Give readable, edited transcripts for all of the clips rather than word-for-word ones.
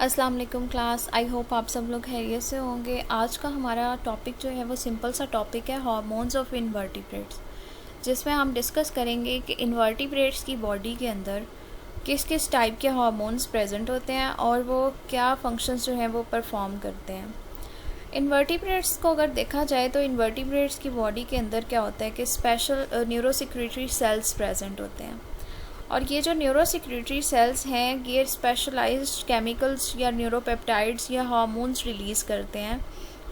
अस्सलाम वालेकुम class. I hope आप सब लोग खैरियत से होंगे। आज का हमारा टॉपिक जो है वो सिंपल सा टॉपिक है, हार्मोन्स ऑफ इन्वर्टिब्रेट्स, जिसमें हम डिस्कस करेंगे कि इन्वर्टिब्रेट्स की बॉडी के अंदर किस किस टाइप के हार्मोन्स प्रेजेंट होते हैं और वो क्या फंक्शंस जो हैं वो परफॉर्म करते हैं। इन्वर्टिब्रेट्स को अगर देखा जाए तो इन्वर्टिब्रेट्स की बॉडी के अंदर क्या होता है कि स्पेशल न्यूरोसिक्रेटरी सेल्स प्रेजेंट होते हैं, और ये जो न्यूरोसिक्रेटरी सेल्स हैं ये स्पेशलाइज्ड केमिकल्स या न्यूरोपेप्टाइड्स या हार्मोन्स रिलीज़ करते हैं,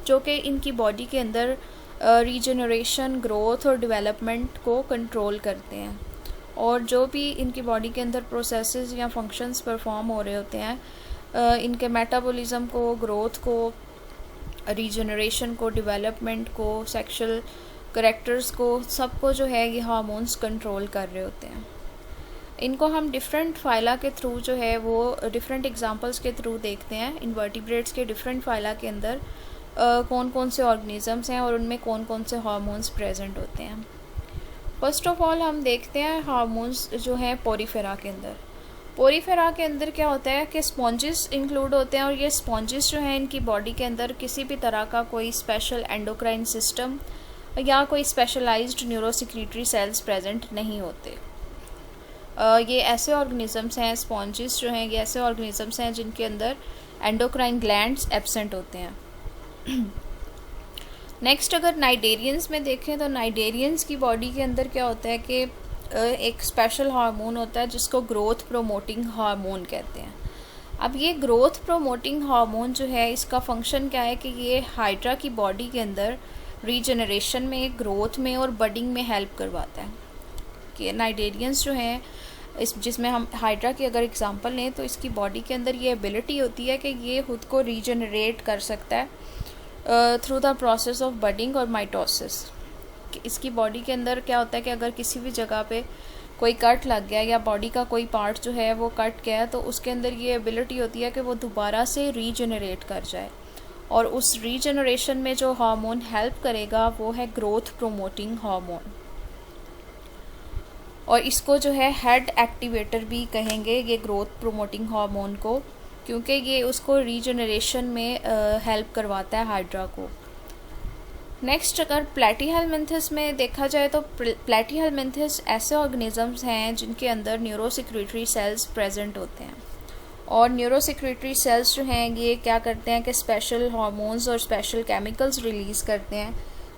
जो कि इनकी बॉडी के अंदर रीजनरेशन, ग्रोथ और डेवलपमेंट को कंट्रोल करते हैं। और जो भी इनकी बॉडी के अंदर प्रोसेसेस या फंक्शंस परफॉर्म हो रहे होते हैं, इनके मेटाबॉलिज्म को, ग्रोथ को, रीजनरेशन को, डेवलपमेंट को, सेक्सुअल करेक्टर्स को, सबको जो है ये हार्मोन्स कंट्रोल कर रहे होते हैं। इनको हम डिफरेंट फाइला के थ्रू जो है वो डिफरेंट एग्जांपल्स के थ्रू देखते हैं। इन्वर्टिब्रेट्स के डिफरेंट फाइला के अंदर कौन कौन से ऑर्गेनिजम्स हैं और उनमें कौन कौन से हार्मोन्स प्रेजेंट होते हैं। फर्स्ट ऑफ ऑल हम देखते हैं हार्मोन्स जो हैं पोरीफेरा के अंदर। पोरीफेरा के अंदर क्या होता है कि स्पॉन्जेस इंक्लूड होते हैं, और ये स्पॉन्जेस जो हैं इनकी बॉडी के अंदर किसी भी तरह का कोई स्पेशल एंडोक्राइन सिस्टम या कोई स्पेशलाइज्ड न्यूरोसिक्रेटरी सेल्स प्रेजेंट नहीं होते। ये ऐसे ऑर्गेनिजम्स हैं, स्पॉन्जेस जो हैं ये ऐसे ऑर्गेनिजम्स हैं जिनके अंदर एंडोक्राइन ग्लैंड्स एब्सेंट होते हैं। नेक्स्ट अगर नाइडेरियंस में देखें तो नाइडेरियंस की बॉडी के अंदर क्या होता है कि एक स्पेशल हार्मोन होता है जिसको ग्रोथ प्रोमोटिंग हार्मोन कहते हैं। अब ये ग्रोथ प्रोमोटिंग हार्मोन जो है इसका फंक्शन क्या है कि ये हाइड्रा की बॉडी के अंदर रीजनरेशन में, ग्रोथ में और बडिंग में हेल्प करवाता है। कि नाइडेरियंस जो हैं जिसमें हम हाइड्रा की अगर एग्जांपल लें तो इसकी बॉडी के अंदर ये एबिलिटी होती है कि ये खुद को रीजनरेट कर सकता है through the process of budding और माइटोसिस। इसकी बॉडी के अंदर क्या होता है कि अगर किसी भी जगह पे कोई कट लग गया या बॉडी का कोई पार्ट जो है वो कट गया तो उसके अंदर ये एबिलिटी होती है कि वो दोबारा से रीजनरेट कर जाए, और उस रीजनरेशन में जो हार्मोन हेल्प करेगा वो है ग्रोथ प्रोमोटिंग हार्मोन। और इसको जो है हेड एक्टिवेटर भी कहेंगे ये ग्रोथ प्रोमोटिंग हार्मोन को, क्योंकि ये उसको रीजनरेशन में हेल्प करवाता है हाइड्रा को। नेक्स्ट अगर प्लैटीहेलमिन्थस में देखा जाए तो प्लैटीहेलमिन्थस ऐसे ऑर्गेनिजम्स हैं जिनके अंदर न्यूरोसिक्रेटरी सेल्स प्रेजेंट होते हैं, और न्यूरोसिक्रेटरी सेल्स जो हैं ये क्या करते हैं कि स्पेशल हार्मोन्स और स्पेशल केमिकल्स रिलीज़ करते हैं,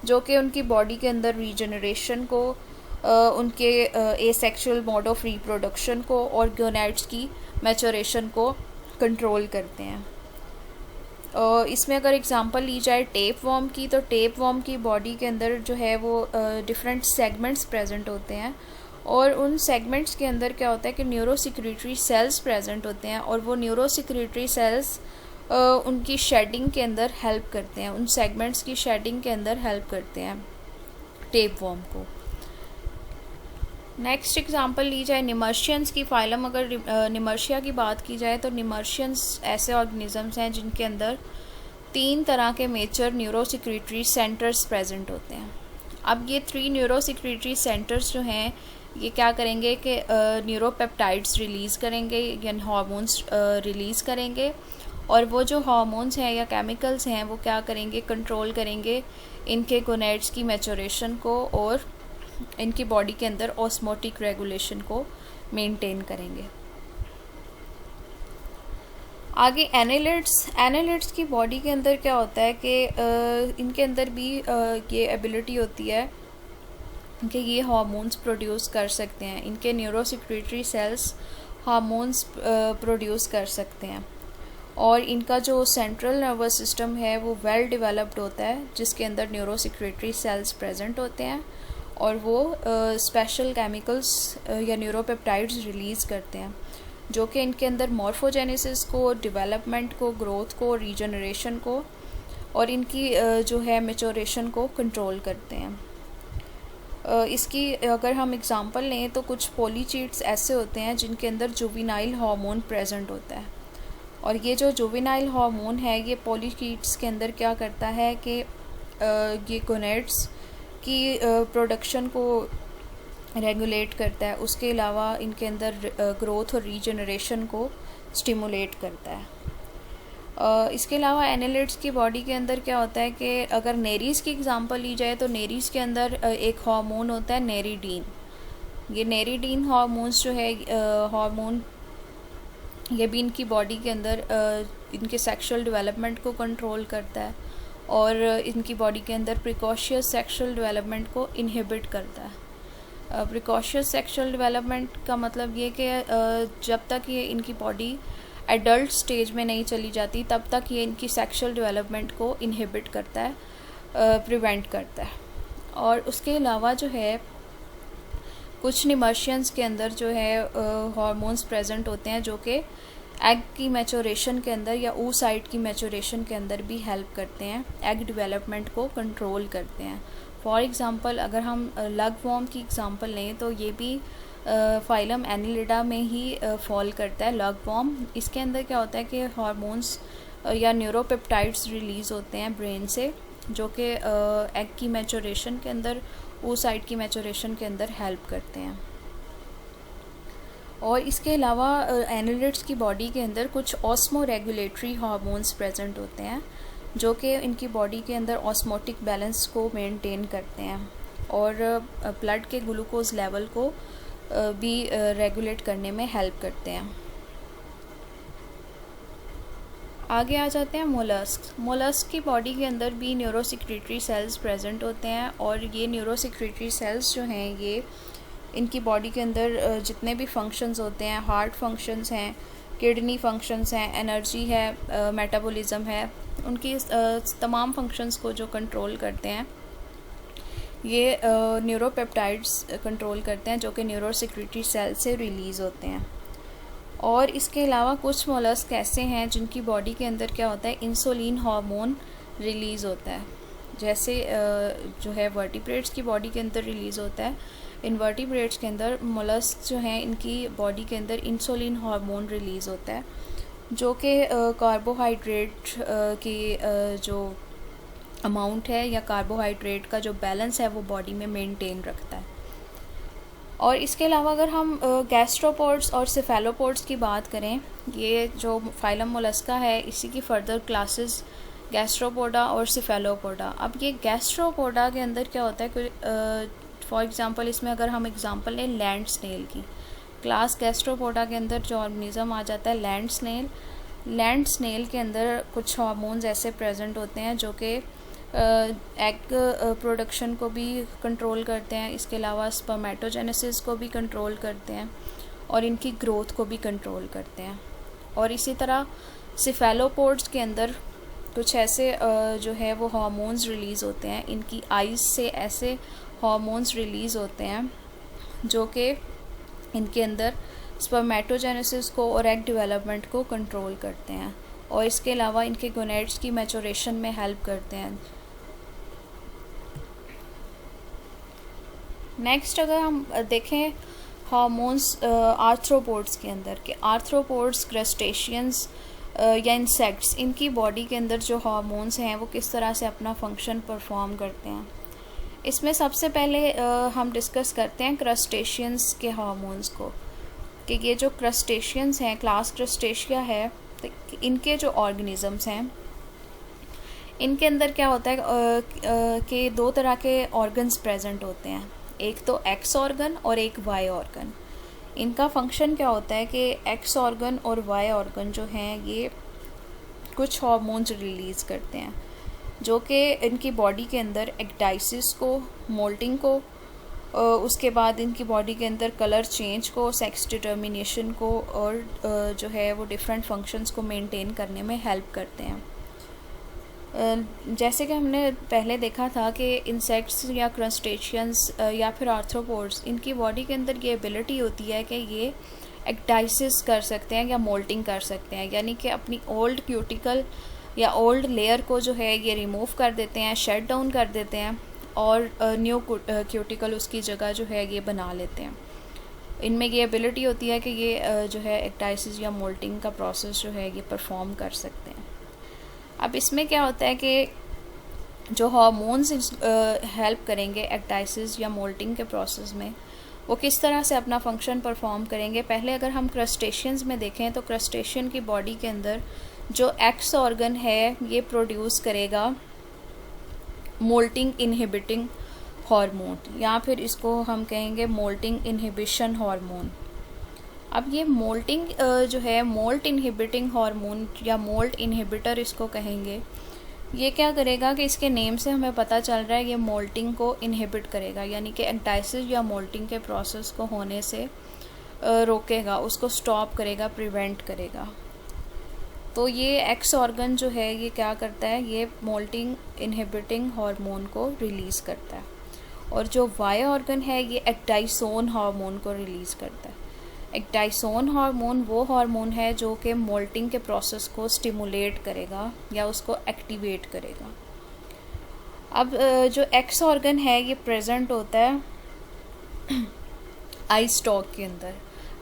जो कि उनकी बॉडी के अंदर रीजनरेशन को, उनके एसेक्सुअल मोड ऑफ रिप्रोडक्शन को और गोनैड्स की मैच्योरेशन को कंट्रोल करते हैं। इसमें अगर एग्जांपल ली जाए टेप वॉर्म की, तो टेप वॉर्म की बॉडी के अंदर जो है वो डिफरेंट सेगमेंट्स प्रेजेंट होते हैं, और उन सेगमेंट्स के अंदर क्या होता है कि न्यूरोसिक्रेटरी सेल्स प्रेजेंट होते हैं, और वो न्यूरोसिक्रेटरी सेल्स उनकी शेडिंग के अंदर हेल्प करते हैं, उन सेगमेंट्स की शेडिंग के अंदर हेल्प करते हैं टेप वॉर्म को। नेक्स्ट एग्जांपल ली जाए निमर्शियंस की फाइलम। अगर निमर्शिया की बात की जाए तो निमर्शियंस ऐसे ऑर्गेनिजम्स हैं जिनके अंदर 3 तरह के मेजर न्यूरोसिक्रेटरी सेंटर्स प्रेजेंट होते हैं। अब ये 3 न्यूरोसिक्रेटरी सेंटर्स जो हैं ये क्या करेंगे कि न्यूरोपेप्टाइड्स रिलीज़ करेंगे या हार्मोन्स रिलीज़ करेंगे, और वो जो हार्मोन्स हैं या केमिकल्स हैं वो क्या करेंगे, कंट्रोल करेंगे इनके गोनैड्स की मैच्योरेशन को, और इनकी बॉडी के अंदर ऑस्मोटिक रेगुलेशन को मेंटेन करेंगे। आगे एनालिड्स की बॉडी के अंदर क्या होता है कि इनके अंदर भी ये एबिलिटी होती है कि ये हार्मोन्स प्रोड्यूस कर सकते हैं, इनके न्यूरोसिक्रेटरी सेल्स हार्मोन्स प्रोड्यूस कर सकते हैं, और इनका जो सेंट्रल नर्वस सिस्टम है वो वेल डेवलप्ड होता है जिसके अंदर न्यूरोसिक्रेटरी सेल्स प्रेजेंट होते हैं, और वो स्पेशल केमिकल्स या न्यूरोपेप्टाइड्स रिलीज़ करते हैं जो कि इनके अंदर मॉर्फोजेनेसिस को, डेवलपमेंट को, ग्रोथ को, रीजनरेशन को और इनकी जो है मैच्योरेशन को कंट्रोल करते हैं। इसकी अगर हम एग्जांपल लें तो कुछ पोलीचीट्स ऐसे होते हैं जिनके अंदर जुवेनाइल हार्मोन प्रेजेंट होता है, और ये जो जुवेनाइल हार्मोन है ये पोलीचीट्स के अंदर क्या करता है कि ये गोनैड्स की प्रोडक्शन को रेगुलेट करता है, उसके अलावा इनके अंदर ग्रोथ और रीजनरेशन को स्टिमुलेट करता है। इसके अलावा एनालिड्स की बॉडी के अंदर क्या होता है कि अगर नेरीज़ की एग्जांपल ली जाए तो नेरीज़ के अंदर एक हार्मोन होता है नेरीडीन। ये नेरीडीन हार्मोन्स जो है हार्मोन ये भी इनकी बॉडी के अंदर इनके सेक्सुअल डेवलपमेंट को कंट्रोल करता है और इनकी बॉडी के अंदर प्रिकॉशियस सेक्सुअल डेवलपमेंट को इनहिबिट करता है। प्रिकॉशियस सेक्सुअल डेवलपमेंट का मतलब ये कि जब तक ये इनकी बॉडी एडल्ट स्टेज में नहीं चली जाती तब तक ये इनकी सेक्सुअल डेवलपमेंट को इनहिबिट करता है, प्रिवेंट करता है। और उसके अलावा जो है कुछ निमर्शियंस के अंदर जो है हार्मोन्स प्रेजेंट होते हैं जो कि एग की मैचोरेशन के अंदर या oocyte की मैचोरेशन के अंदर भी हेल्प करते हैं, एग डेवलपमेंट को कंट्रोल करते हैं। फॉर एग्ज़ाम्पल अगर हम लगवॉर्म की एग्ज़ाम्पल लें तो ये भी फाइलम एनिलिडा में ही फॉल करता है लगवॉर्म। इसके अंदर क्या होता है कि हार्मोन्स या न्यूरोपेप्टाइड्स रिलीज़ होते हैं ब्रेन से जो कि एग की मैचोरेशन के अंदर, oocyte की मैचोरेशन के अंदर हेल्प करते हैं। और इसके अलावा एनालिड्स की बॉडी के अंदर कुछ ऑस्मो रेगुलेटरी हार्मोन्स प्रेजेंट होते हैं जो कि इनकी बॉडी के अंदर ऑस्मोटिक बैलेंस को मेंटेन करते हैं और ब्लड के ग्लूकोज लेवल को भी रेगुलेट करने में हेल्प करते हैं। आगे आ जाते हैं मोलस्क। मोलस्क की बॉडी के अंदर भी न्यूरोसिक्रेटरी सेल्स प्रेजेंट होते हैं और ये न्यूरोसिक्रेटरी सेल्स जो हैं ये इनकी बॉडी के अंदर जितने भी फंक्शंस होते हैं, हार्ट फंक्शंस हैं, किडनी फंक्शंस हैं, एनर्जी है, मेटाबॉलिज्म है, उनकी तमाम फंक्शंस को जो कंट्रोल करते हैं ये न्यूरोपेप्टाइड्स कंट्रोल करते हैं जो कि न्यूरोसिक्रेटरी सेल से रिलीज़ होते हैं। और इसके अलावा कुछ मोलस्क ऐसे हैं जिनकी बॉडी के अंदर क्या होता है, इंसुलिन हार्मोन रिलीज़ होता है, जैसे जो है वर्टिब्रेट्स की बॉडी के अंदर रिलीज़ होता है। इनवर्टिब्रेट्स के अंदर मोलस्क जो हैं इनकी बॉडी के अंदर इंसुलिन हार्मोन रिलीज़ होता है जो कि कार्बोहाइड्रेट की जो अमाउंट है या कार्बोहाइड्रेट का जो बैलेंस है वो बॉडी में मेंटेन रखता है। और इसके अलावा अगर हम गैस्ट्रोपोड्स और सेफेलोपोड्स की बात करें, ये जो फाइलम मोलस्का है इसी की फर्दर क्लासेस गैस्ट्रोपोडा और सेफेलोपोडा। अब ये गैस्ट्रोपोडा के अंदर क्या होता है, फॉर एग्ज़ाम्पल इसमें अगर हम एग्ज़ाम्पल लें लैंड स्नेल की, क्लास गैस्ट्रोपोडा के अंदर जो ऑर्गेनिज़म आ जाता है लैंड स्नेल। लैंड स्नेल के अंदर कुछ हार्मोन्स ऐसे प्रेजेंट होते हैं जो कि एग प्रोडक्शन को भी कंट्रोल करते हैं, इसके अलावा स्पर्मेटोजेनेसिस को भी कंट्रोल करते हैं और इनकी ग्रोथ को भी कंट्रोल करते हैं। और इसी तरह सेफेलोपोड्स के अंदर कुछ ऐसे जो है वो हार्मोन्स रिलीज़ होते हैं, इनकी आइज़ से ऐसे हार्मोन्स रिलीज़ होते हैं जो कि इनके अंदर स्पर्मेटोजेनेसिस को और एग डेवलपमेंट को कंट्रोल करते हैं और इसके अलावा इनके गोनेड्स की मैचोरेशन में हेल्प करते हैं। नेक्स्ट अगर हम देखें हार्मोन्स आर्थ्रोपोड्स के अंदर के, आर्थ्रोपोड्स क्रस्टेशियंस या इंसेक्ट्स, इनकी बॉडी के अंदर जो हार्मोन्स हैं वो किस तरह से अपना फंक्शन परफॉर्म करते हैं। इसमें सबसे पहले हम डिस्कस करते हैं क्रस्टेशियंस के हार्मोन्स को कि ये जो क्रस्टेशियंस हैं, क्लास क्रस्टेशिया है, तो इनके जो ऑर्गेनिज़म्स हैं इनके अंदर क्या होता है कि दो तरह के ऑर्गन्स प्रेजेंट होते हैं, एक तो एक्स ऑर्गन और एक वाई ऑर्गन। इनका फंक्शन क्या होता है कि एक्स ऑर्गन और वाई ऑर्गन जो हैं ये कुछ हार्मोन्स रिलीज़ करते हैं जो कि इनकी बॉडी के अंदर एक्टाइसिस को, मोल्टिंग को, उसके बाद इनकी बॉडी के अंदर कलर चेंज को, सेक्स डिटर्मिनेशन को और जो है वो डिफरेंट फंक्शंस को मेंटेन करने में हेल्प करते हैं। जैसे कि हमने पहले देखा था कि इंसेक्ट्स या क्रस्टेशियंस या फिर आर्थ्रोपोड्स, इनकी बॉडी के अंदर ये एबिलिटी होती है कि ये एक्टाइसिस कर सकते हैं या मोल्टिंग कर सकते हैं, यानी कि अपनी ओल्ड क्यूटिकल या ओल्ड लेयर को जो है ये रिमूव कर देते हैं, शट डाउन कर देते हैं और न्यू क्यूटिकल उसकी जगह जो है ये बना लेते हैं। इनमें ये एबिलिटी होती है कि ये जो है एक्टाइसिस या मोल्टिंग का प्रोसेस जो है ये परफॉर्म कर सकते हैं। अब इसमें क्या होता है कि जो हार्मोन्स हेल्प करेंगे एक्टाइसिस या मोल्टिंग के प्रोसेस में, वो किस तरह से अपना फंक्शन परफॉर्म करेंगे। पहले अगर हम क्रस्टेशियंस में देखें तो क्रस्टेशियन की बॉडी के अंदर जो एक्स ऑर्गन है ये प्रोड्यूस करेगा मोल्टिंग इनहिबिटिंग हार्मोन, या फिर इसको हम कहेंगे मोल्टिंग इनहिबिशन हार्मोन। अब ये मोल्टिंग जो है मोल्ट इनहिबिटिंग हार्मोन या मोल्ट इनहिबिटर इसको कहेंगे, ये क्या करेगा कि इसके नेम से हमें पता चल रहा है ये मोल्टिंग को इनहिबिट करेगा, यानी कि एक्टाइसिस या मोल्टिंग के प्रोसेस को होने से रोकेगा, उसको स्टॉप करेगा, प्रिवेंट करेगा। तो ये एक्स ऑर्गन जो है ये क्या करता है, ये मोल्टिंग इनहिबिटिंग हार्मोन को रिलीज़ करता है। और जो वाई ऑर्गन है ये एक्टाइसोन हार्मोन को रिलीज़ करता है। एक्टाइसोन हार्मोन वो हार्मोन है जो कि मोल्टिंग के प्रोसेस को स्टिमुलेट करेगा या उसको एक्टिवेट करेगा। अब जो एक्स ऑर्गन है ये प्रेजेंट होता है आई स्टॉक के अंदर,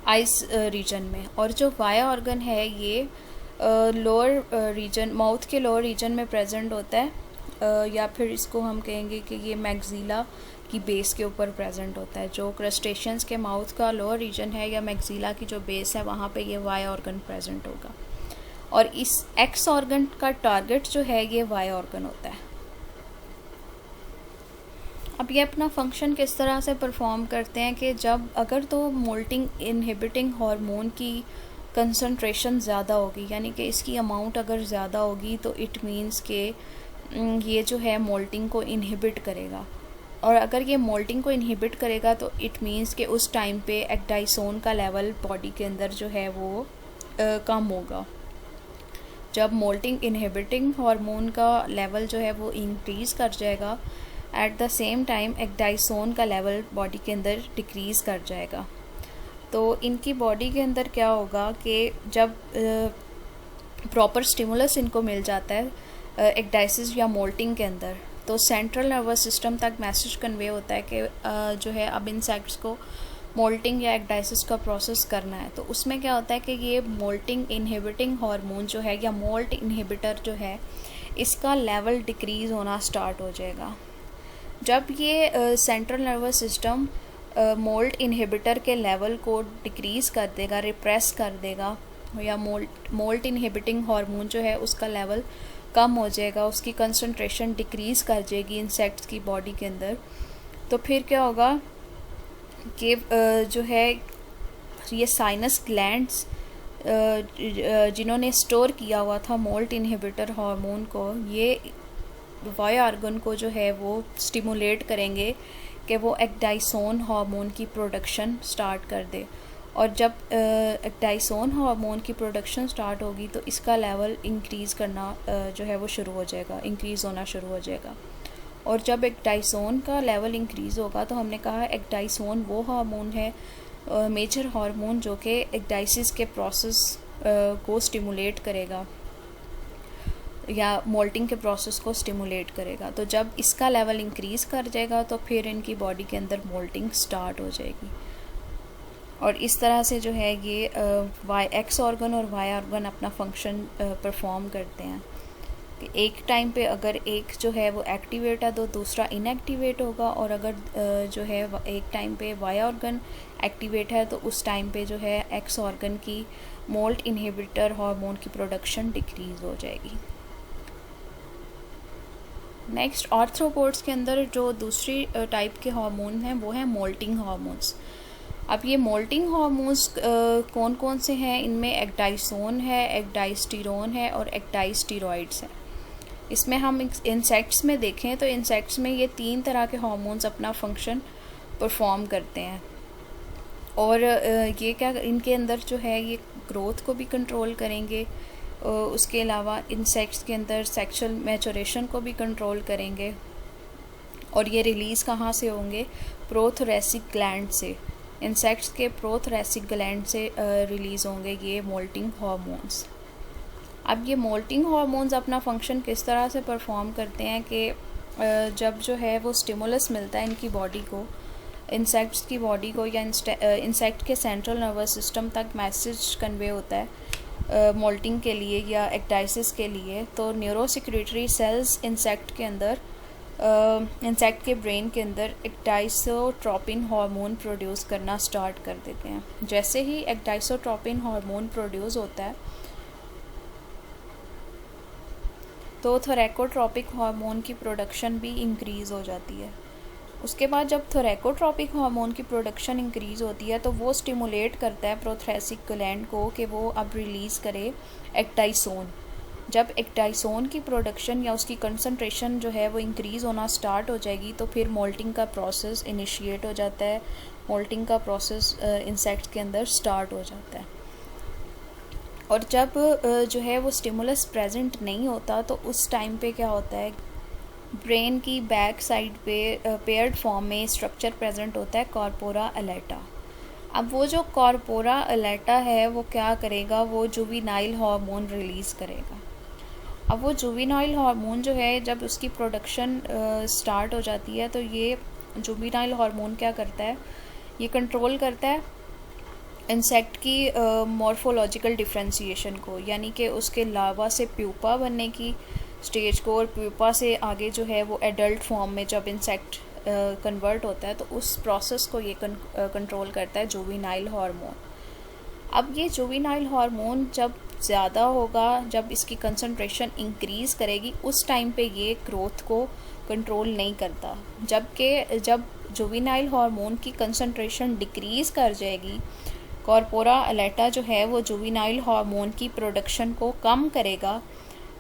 आइस रीजन में, और जो वाई ऑर्गन है ये लोअर रीजन, माउथ के लोअर रीजन में प्रेजेंट होता है, या फिर इसको हम कहेंगे कि ये मैक्सिला की बेस के ऊपर प्रेजेंट होता है। जो क्रस्टेशियंस के माउथ का लोअर रीजन है या मैक्सिला की जो बेस है वहाँ पे ये वाई ऑर्गन प्रेजेंट होगा, और इस एक्स ऑर्गन का टारगेट जो है ये वाई ऑर्गन होता है। अब ये अपना फंक्शन किस तरह से परफॉर्म करते हैं कि जब अगर तो मोल्टिंग इनहिबिटिंग हार्मोन की कंसंट्रेशन ज़्यादा होगी, यानी कि इसकी अमाउंट अगर ज़्यादा होगी तो इट मीन्स के ये जो है मोल्टिंग को इनहिबिट करेगा, और अगर ये मोल्टिंग को इनहिबिट करेगा तो इट मीन्स कि उस टाइम पे एक्टाइसोन का लेवल बॉडी के अंदर जो है वो कम होगा। जब मोल्टिंग इनहिबिटिंग हार्मोन का लेवल जो है वो इंक्रीज़ कर जाएगा, एट द सेम टाइम एक्टाइसोन का लेवल बॉडी के अंदर डिक्रीज़ कर जाएगा। तो इनकी बॉडी के अंदर क्या होगा कि जब प्रॉपर स्टिमुलस इनको मिल जाता है एक्टाइसिस या मोल्टिंग के अंदर, तो सेंट्रल नर्वस सिस्टम तक मैसेज कन्वे होता है कि जो है अब इंसेक्ट्स को मोल्टिंग या एक्टाइसिस का प्रोसेस करना है। तो उसमें क्या होता है कि ये मोल्टिंग इनहिबिटिंग हार्मोन जो है या मोल्ट इनहिबिटर जो है इसका लेवल डिक्रीज़ होना स्टार्ट हो जाएगा। जब ये central nervous system moult inhibitor के लेवल को डिक्रीज़ कर देगा, रिप्रेस कर देगा, या मोल्ट इनहिबिटिंग हार्मोन जो है उसका लेवल कम हो जाएगा, उसकी कंसंट्रेशन डिक्रीज़ कर जाएगी इंसेक्ट्स की बॉडी के अंदर, तो फिर क्या होगा कि जो है ये साइनस ग्लैंड्स जिन्होंने स्टोर किया हुआ था मोल्ट इनहिबिटर हार्मोन को, ये वाई ऑर्गन को जो है वो स्टिमुलेट करेंगे कि वो एक्टाइसोन हार्मोन की प्रोडक्शन स्टार्ट कर दे। और जब एक्टाइसोन हार्मोन की प्रोडक्शन स्टार्ट होगी तो इसका लेवल इंक्रीज़ करना जो है वो शुरू हो जाएगा, इंक्रीज़ होना शुरू हो जाएगा। और जब एक्टाइसोन का लेवल इंक्रीज़ होगा तो हमने कहा एक्टाइसोन वो हार्मोन है मेजर हार्मोन जो कि एक्टाइसिस के प्रोसेस को स्टिमुलेट करेगा या मोल्टिंग के प्रोसेस को स्टिमुलेट करेगा। तो जब इसका लेवल इंक्रीज़ कर जाएगा तो फिर इनकी बॉडी के अंदर मोल्टिंग स्टार्ट हो जाएगी। और इस तरह से जो है ये एक्स ऑर्गन और वाई ऑर्गन अपना फंक्शन परफॉर्म करते हैं कि एक टाइम पे अगर एक जो है वो एक्टिवेट है तो दूसरा इनएक्टिवेट होगा, और अगर जो है एक टाइम पे वाई ऑर्गन एक्टिवेट है तो उस टाइम पे जो है एक्स ऑर्गन की मोल्ट इनहिबिटर हार्मोन की प्रोडक्शन डिक्रीज़ हो जाएगी। नेक्स्ट आर्थ्रोपोड्स के अंदर जो दूसरी टाइप के हार्मोन हैं वो हैं मोल्टिंग हार्मोन्स। अब ये मोल्टिंग हार्मोन्स कौन कौन से हैं, इनमें एक्टाइसोन है, एक्टाइस्टीरोन है और एक्टाइस्टीरॉइड्स हैं। इसमें हम इंसेक्ट्स में देखें तो इंसेक्ट्स में ये 3 तरह के हार्मोन्स अपना फंक्शन परफॉर्म करते हैं, और ये क्या इनके अंदर जो है ये ग्रोथ को भी कंट्रोल करेंगे, उसके अलावा इंसेक्ट्स के अंदर सेक्सुअल मैचुरेशन को भी कंट्रोल करेंगे, और ये रिलीज़ कहाँ से होंगे, प्रोथोरेसिक ग्लैंड से, इंसेक्ट्स के प्रोथोरेसिक ग्लैंड से रिलीज़ होंगे ये मोल्टिंग हार्मोन्स। अब ये मोल्टिंग हार्मोन्स अपना फंक्शन किस तरह से परफॉर्म करते हैं कि जब जो है वो स्टिमुलस मिलता है इनकी बॉडी को, इंसेक्ट्स की बॉडी को, या इंसेक्ट के सेंट्रल नर्वस सिस्टम तक मैसेज कन्वे होता है मोल्टिंग के लिए या एक्टाइसिस के लिए, तो न्यूरोसेक्रेटरी सेल्स इंसेक्ट के अंदर इंसेक्ट के ब्रेन के अंदर एक्टाइसोट्रोपिन हार्मोन प्रोड्यूस करना स्टार्ट कर देते हैं। जैसे ही एक्टाइसोट्रोपिन हार्मोन प्रोड्यूस होता है तो थोरैकोट्रोपिक हार्मोन की प्रोडक्शन भी इंक्रीज़ हो जाती है। उसके बाद जब थोरैकोट्रोपिक हार्मोन की प्रोडक्शन इंक्रीज़ होती है तो वो स्टिमुलेट करता है प्रोथ्रेसिक ग्लैंड को कि वो अब रिलीज़ करे एक्टाइसोन। जब एक्टाइसोन की प्रोडक्शन या उसकी कंसंट्रेशन जो है वो इंक्रीज़ होना स्टार्ट हो जाएगी तो फिर मोल्टिंग का प्रोसेस इनिशिएट हो जाता है। मोल्टिंग का प्रोसेस इंसेक्ट्स के अंदर स्टार्ट हो जाता है। और जब जो है वो स्टिमुलस प्रेजेंट नहीं होता तो उस टाइम पे क्या होता है, ब्रेन की बैक साइड पे पेयर्ड फॉर्म में स्ट्रक्चर प्रेजेंट होता है कॉर्पोरा अलेटा। अब वो जो कॉर्पोरा अलेटा है वो क्या करेगा, वो जुवेनाइल हार्मोन रिलीज़ करेगा। अब वो जुवेनाइल हार्मोन जो है जब उसकी प्रोडक्शन स्टार्ट हो जाती है तो ये जुवेनाइल हार्मोन क्या करता है, ये कंट्रोल करता है इंसेक्ट की मॉर्फोलॉजिकल डिफ्रेंशिएशन को, यानी कि उसके लार्वा से प्यूपा बनने की स्टेज को और प्यूपा से आगे जो है वो एडल्ट फॉर्म में जब इंसेक्ट कन्वर्ट होता है तो उस प्रोसेस को ये कंट्रोल करता है जुवेनाइल हार्मोन। अब ये जुवेनाइल हार्मोन जब ज़्यादा होगा, जब इसकी कंसंट्रेशन इंक्रीज़ करेगी, उस टाइम पे ये ग्रोथ को कंट्रोल नहीं करता। जबकि जब जुवेनाइल हार्मोन की कंसंट्रेशन डिक्रीज़ कर जाएगी, कॉर्पोरा अलेटा जो है वो जुवेनाइल हार्मोन की प्रोडक्शन को कम करेगा,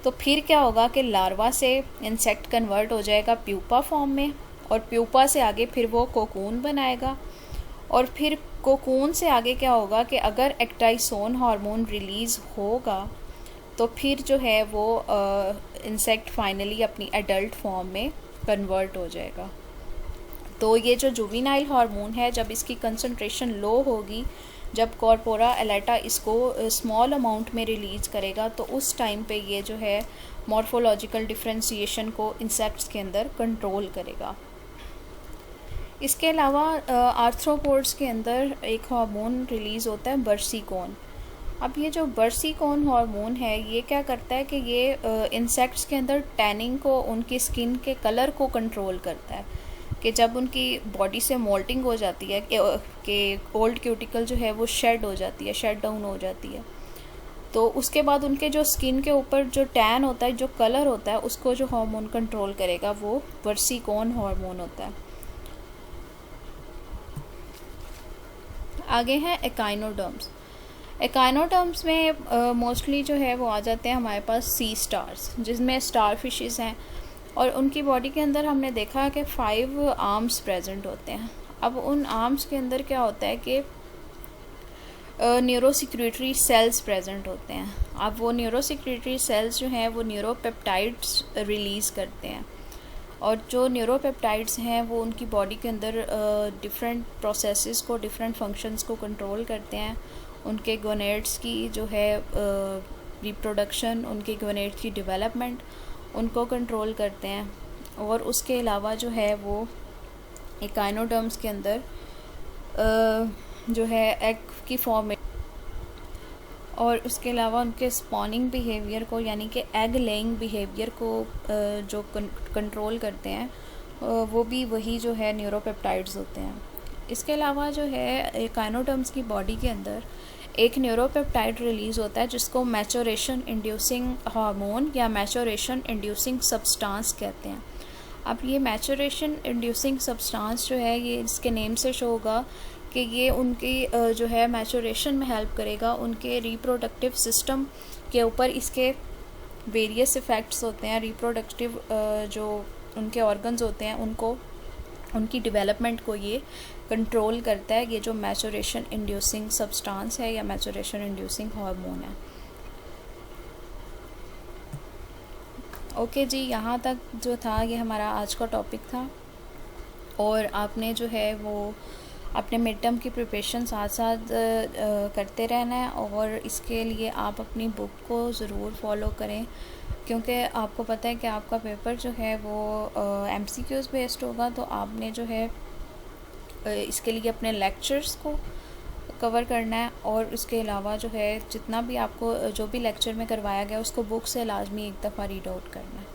तो फिर क्या होगा कि लार्वा से इंसेक्ट कन्वर्ट हो जाएगा प्यूपा फॉर्म में, और प्यूपा से आगे फिर वो कोकून बनाएगा, और फिर कोकून से आगे क्या होगा कि अगर एक्टाइसोन हार्मोन रिलीज़ होगा तो फिर जो है वो इंसेक्ट फाइनली अपनी एडल्ट फॉर्म में कन्वर्ट हो जाएगा। तो ये जो जुवेनाइल हार्मोन है जब इसकी कंसंट्रेशन लो होगी, जब कॉर्पोरा अलेटा इसको स्मॉल अमाउंट में रिलीज़ करेगा तो उस टाइम पे ये जो है मॉर्फोलॉजिकल डिफ्रेंशिएशन को इंसेक्ट्स के अंदर कंट्रोल करेगा। इसके अलावा आर्थ्रोपोड्स के अंदर एक हार्मोन रिलीज़ होता है बर्सिकोन। अब ये जो बर्सिकोन हार्मोन है ये क्या करता है कि ये इंसेक्ट्स के अंदर टैनिंग को, उनकी स्किन के कलर को कंट्रोल करता है कि जब उनकी बॉडी से मोल्टिंग हो जाती है कि ओल्ड क्यूटिकल जो है वो शेड हो जाती है, शेड डाउन हो जाती है, तो उसके बाद उनके जो स्किन के ऊपर जो टैन होता है, जो कलर होता है, उसको जो हार्मोन कंट्रोल करेगा वो बर्सिकोन हार्मोन होता है। आगे हैं एकाइनोडर्म्स। एकाइनोडर्म्स में मोस्टली जो है वो आ जाते हैं हमारे पास सी स्टार्स, जिसमें स्टार फिशेस हैं, और उनकी बॉडी के अंदर हमने देखा कि 5 आर्म्स प्रेजेंट होते हैं। अब उन आर्म्स के अंदर क्या होता है कि न्यूरोसिक्रेटरी सेल्स प्रेजेंट होते हैं। अब वो न्यूरोसिक्रेटरी सेल्स जो हैं वो न्यूरोपेप्टाइड्स रिलीज़ करते हैं, और जो न्यूरोपेप्टाइड्स हैं वो उनकी बॉडी के अंदर डिफरेंट प्रोसेसेस को, डिफरेंट फंक्शंस को कंट्रोल करते हैं। उनके गोनेड्स की जो है रिप्रोडक्शन, उनके गोनेड्स की डेवलपमेंट, उनको कंट्रोल करते हैं। और उसके अलावा जो है वो एकाइनोडर्म्स के अंदर जो है एग की फॉर्म, और उसके अलावा उनके स्पॉनिंग बिहेवियर को, यानी कि एग लेइंग बिहेवियर को जो कंट्रोल करते हैं वो भी वही जो है न्यूरोपेप्टाइड्स होते हैं। इसके अलावा जो है एकाइनोडर्म्स की बॉडी के अंदर एक न्यूरोपेप्टाइड रिलीज़ होता है जिसको मैचोरेशन इंड्यूसिंग हार्मोन या मैचोरेशन इंड्यूसिंग सब्सटेंस कहते हैं। अब ये मैचोरेशन इंड्यूसिंग सब्सटेंस जो है ये इसके नेम से शो होगा कि ये उनकी जो है मैचोरेशन में हेल्प करेगा। उनके रिप्रोडक्टिव सिस्टम के ऊपर इसके वेरियस इफ़ेक्ट्स होते हैं। रिप्रोडक्टिव जो उनके ऑर्गन्स होते हैं उनको, उनकी डेवलपमेंट को ये कंट्रोल करता है, ये जो मैचोरेशन इंड्यूसिंग सब्सटेंस है या मैचोरेशन इंड्यूसिंग हार्मोन है। ओके जी, यहाँ तक जो था ये हमारा आज का टॉपिक था, और आपने जो है वो अपने मिड टर्म की प्रिपरेशन साथ साथ करते रहना है, और इसके लिए आप अपनी बुक को ज़रूर फॉलो करें, क्योंकि आपको पता है कि आपका पेपर जो है वो MCQs बेस्ड होगा। तो आपने जो है इसके लिए अपने लेक्चर्स को कवर करना है, और इसके अलावा जो है जितना भी आपको जो भी लेक्चर में करवाया गया उसको बुक से लाजमी एक दफ़ा रीड आउट करना है।